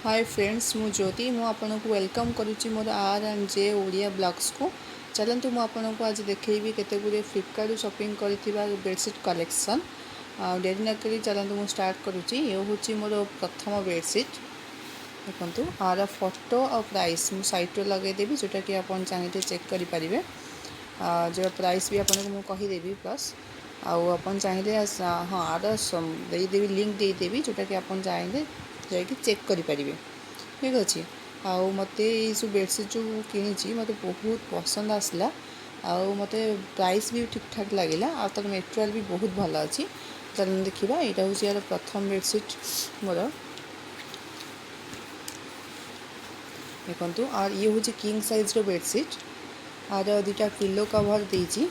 Hi friends मु ज्योति मु आपन को वेलकम करुच्ची मोर R and J Odia blogs को चलतु मु आपन को आज देखैबी केते गुरे फ्लिपकार्ट शॉपिंग करथिबा बेडशीट कलेक्शन डेरी न करी चलतु मु स्टार्ट करुच्ची ये होची मोर प्रथम बेडशीट देखंतु आर फोटो और प्राइस मु साइट रे लगे देबी जोटा कि आपन चाहिए चेक करि परिबे जो प्राइस भी आपन को मु कहि देबी प्लस आउ आपन चाहिए हाँ आर देदेवी लिंक देदेवी जोटा कि आपन चाहिए जाकि चेक करें ठीक अच्छे आउ मत सब बेडसीट जो कि मत बहुत पसंद आसला आउ मत प्राइस भी ठीक ठाक लगे आ तर मेटेरियल भी बहुत भल अच्छी चल देखा यहाँ हूँ यार प्रथम बेडसीट मोर देखु आ ये हूँ किंग साइज बेडसीट आर दुटा पिलो कवर देती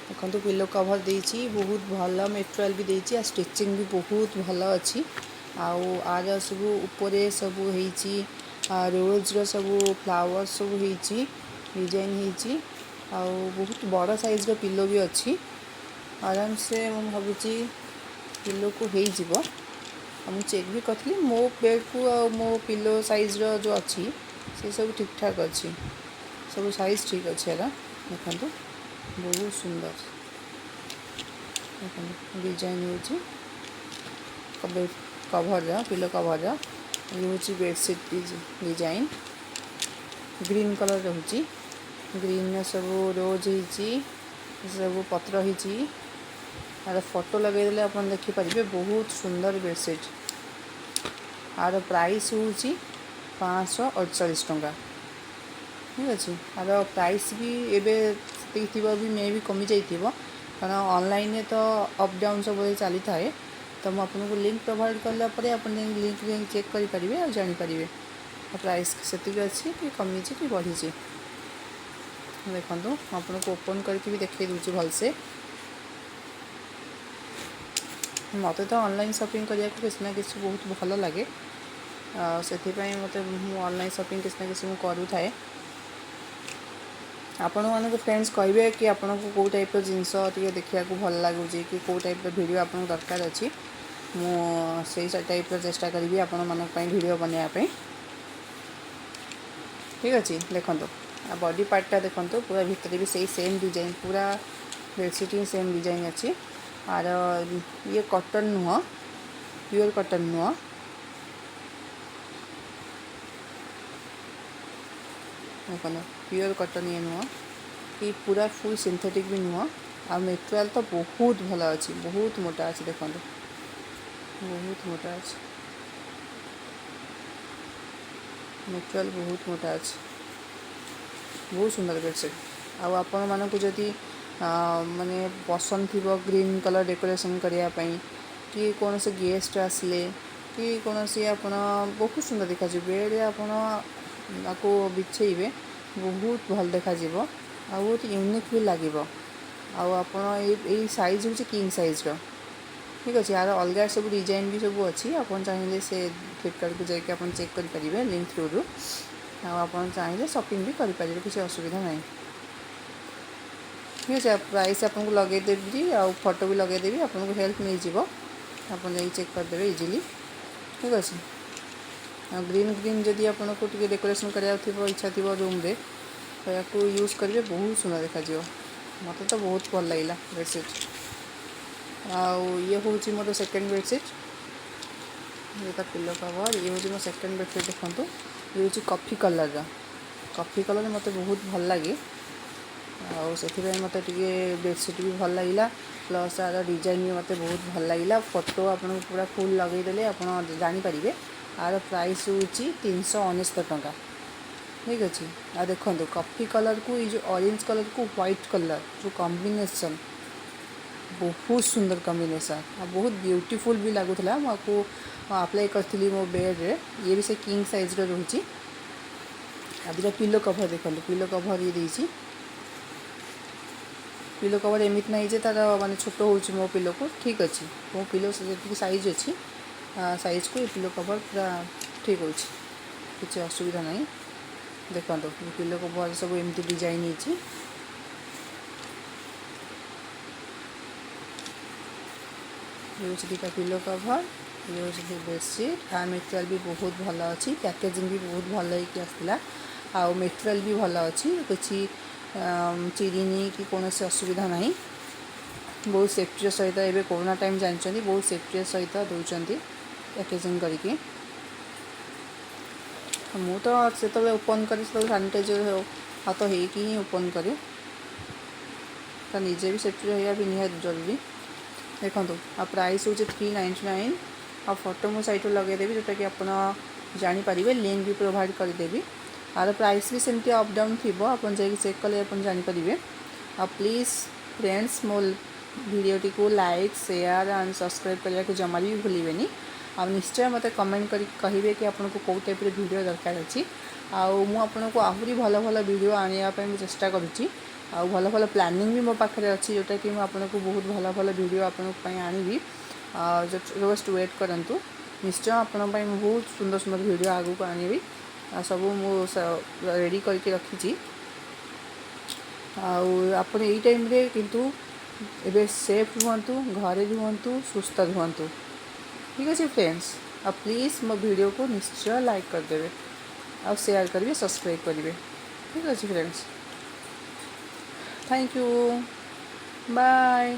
देखो पिलो कवर देती बहुत भल मेटेरियल भी देती स्टिचिंग भी बहुत भल अच्छी आर सब ऊपर सब रोज सब फ्लावर सब डिजाइन होती बहुत बड़ साइज पिलो भी अच्छी आराम से मुझे भावुची पिलो को हो मुझे चेक भी करी मो बेड को मो पिलो साइज जो अच्छी से सब ठीक ठाक अच्छी सब साइज ठीक अच्छे है देखो बहुत सुंदर डिजाइन हो कवर पिलो कवर ये हूँ बेडसीट डिजाइन ग्रीन कलर रोचे ग्रीन सब रोज हो सब पत्र हो फोटो लगेदेले आप देखिपारे बहुत सुंदर बेडसीट आर प्राइस हूँ 548 टंका ठीक अच्छे आर प्राइस भी एवं भी मे भी कमी जाइए कारण ऑनलाइन तो अप डाउन सब चली थाए तो मुझे आपको लिंक प्रोवाइड कलापर आप लिंक चेक करेंगे और जानीपर प्राइस से अच्छी कि कमी कि बढ़ी देखो आपको ओपन करके भी देखा दूसरी भलसे मत तो ऑनलाइन शॉपिंग करने को किसी ना किसी बहुत भल लगे से मत ऑनलाइन शॉपिंग किसी ना किसी करूँ थाए आपण मानक फ्रेंड्स कहे कि आपन को कौ टाइप जिनस देखा भल लगुच कि कौ टाइप वीडियो आपन दरकार अच्छी मुझे टाइप चेष्टा करी आपण मानक वीडियो बनवाई ठीक अच्छे देखो बॉडी पार्टा देखो पूरा भितर भी सही सेम डिजाइन पूरा बेडसीट ही सेम डिजाइन अच्छी आर ये कॉटन नुह प्योर कॉटन नुह देखो प्योर कॉटन ये नुह कि पूरा फुल सिंथेटिक भी नुह आ मेटेरियल तो बहुत भल अच्छी बहुत मोटा अच्छी देखो बहुत मोटा अच्छी मेटेरियल बहुत मोटा अच्छी बहुत सुंदर बेडसीट आपण मानक जदि माने पसंद थी ग्रीन कलर डेकोरेशन करने कि कौन से गेस्ट आसले कि कौन सी आप बहुत सुंदर देखा बेड आपको बिछेबे बहुत भल देखा आ बहुत यूनिक भी लगे साइज हूँ किंग साइज ठीक अच्छे यार अलग सब डिजाइन भी सब अच्छी आप चाहिए से फ्लिपकार्ट को जाकि चेक करेंगे लिंक थ्रू रू आप चाहिए शॉपिंग भी करेंगे किसी असुविधा ना ठीक अच्छे प्राइस आपको लगेदेवी आ फोटो भी लगेदेवी आपको हेल्प मिल जाव आप चेक करदे इजिली ठीक अच्छे ग्रीन ग्रीन जदि आपको टी डेकोरेशन कराया इच्छा थी रूम रे तो या यूज करेंगे बहुत सुंदर देखा मत तो बहुत भल लगे बेडसीट ये हूँ मोर सेकेंड बेडसीट ये पिलो कवर ये हूँ मो सेकेंड बेडसीट देखो ये हूँ कॉफी कलर मत बहुत भल लगे से मत बेडसीट भी भल लगे प्लस आर डिजाइन भी मत बहुत भल लगे फोटो आपको पूरा फुल लगेदेले आप जानीपर आर प्राइस हूँ 369 टंका ठीक अच्छे आ देखो कॉफी कलर को ये जो ऑरेंज कलर को व्हाइट कलर जो कॉम्बिनेशन बहुत सुंदर कॉम्बिनेशन बहुत ब्यूटीफुल भी लगुला मुझे अप्लाई करी मो बेड रे ये भी से किंग साइज रोचे आदि पिलो कवर देखो पिलो कवर ये देती पिलो कवर एमती ना जे तार माने छोट हो मो पिलो को ठीक अच्छे मो पिलो जी साइज अच्छी साइज को ये पिलो कवर पूरा ठीक हो किसी असुविधा ना देखो पिलो कवर सब एमती डिजाइन हो ये हूँ दुटा पिलो कभर, ये हूँ बेडसीट। आ मटेरियल भी बहुत भल अच्छी, पैकेजिंग भी बहुत भल होकर आसला। आ मटेरियल भी भल अच्छी, किसी चिरीनी कि कौन असुविधा ना। बहुत सेफ्टी सहित एवं कोरोना टाइम जानते बहुत सेफ्टी सहित दौरान पैकेजिंग करके। मु तो से ओपन कर सानिटाइजर हाथ होगी ही ओपन करे, तो निजे भी सेफ्टी रहा भी निहाती जरूरी। देखो आ प्राइस हूँ 399। आ फोटो मो साइट लगेदेवी जोटा कि आप जानीपर, लिंक भी प्रोवाइड करदेवी। आर प्राइस भी सेमती अप डाउन थी, आप चेक कले आप जानीपर। आ प्लीज़ फ्रेंड्स मो वीडियोटी को लाइक शेयर एंड सब्सक्राइब करने को जमा भी भूलें। आ निश्चय मत कमेंट कर कहे कि आपको कौ टाइप वीडियो दरकार अच्छी। आपको आहरी भल भल वीडियो आने चेष्टा करुँची। भल भल प्लानिंग भी मो पाखे अच्छी, जोटा कि आपको बहुत भल भल वीडियो आपंपाई आनी। जस्ट वेट करूँ, निश्चय आपण बहुत सुंदर सुंदर वीडियो आगू को आनी। सब मु रेडी करके रखी। आप टाइम रे किंतु एबे सेफ रुहतु, घरे रुहतु, सुस्थ रुहतु। ठीक अच्छे फ्रेंड्स, आप प्लीज़ मो वीडियो को निश्चय लाइक करदे और शेयर करेंगे, सब्सक्राइब करेंगे। ठीक अच्छे फ्रेंड्स, थैंक यू, बाय।